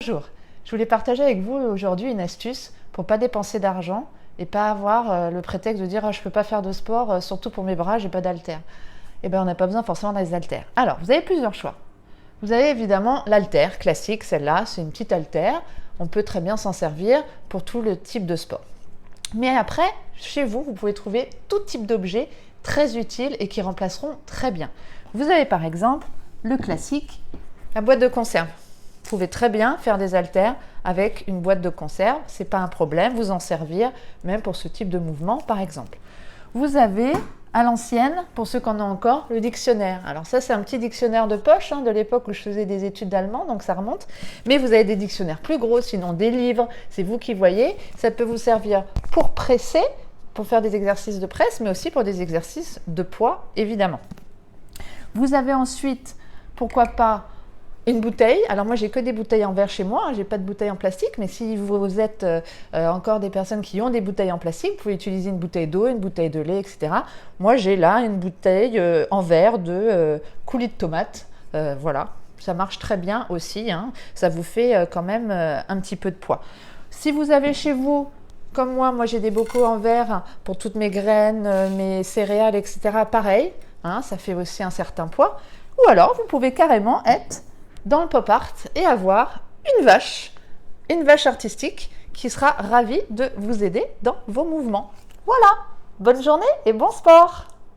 Bonjour, je voulais partager avec vous aujourd'hui une astuce pour ne pas dépenser d'argent et pas avoir le prétexte de dire je ne peux pas faire de sport, surtout pour mes bras, j'ai pas d'haltère. Eh bien, on n'a pas besoin forcément des haltères. Alors, vous avez plusieurs choix. Vous avez évidemment l'haltère classique, celle-là, c'est une petite haltère. On peut très bien s'en servir pour tout le type de sport. Mais après, chez vous, vous pouvez trouver tout type d'objets très utiles et qui remplaceront très bien. Vous avez par exemple le classique, la boîte de conserve. Vous pouvez très bien faire des haltères avec une boîte de conserve, ce n'est pas un problème, vous en servir même pour ce type de mouvement par exemple. Vous avez à l'ancienne, pour ceux qui en ont encore, le dictionnaire. Alors ça c'est un petit dictionnaire de poche de l'époque où je faisais des études d'allemand, donc ça remonte. Mais vous avez des dictionnaires plus gros, sinon des livres, c'est vous qui voyez. Ça peut vous servir pour presser, pour faire des exercices de presse, mais aussi pour des exercices de poids évidemment. Vous avez ensuite, pourquoi pas, une bouteille. Alors moi, j'ai que des bouteilles en verre chez moi, j'ai pas de bouteille en plastique, mais si vous êtes encore des personnes qui ont des bouteilles en plastique, vous pouvez utiliser une bouteille d'eau, une bouteille de lait, etc. Moi, j'ai là une bouteille en verre de coulis de tomates. Voilà, ça marche très bien aussi. Ça vous fait quand même un petit peu de poids. Si vous avez chez vous, comme moi j'ai des bocaux en verre pour toutes mes graines, mes céréales, etc. Pareil, ça fait aussi un certain poids. Ou alors, vous pouvez carrément être dans le pop art et avoir une vache artistique qui sera ravie de vous aider dans vos mouvements. Voilà, bonne journée et bon sport!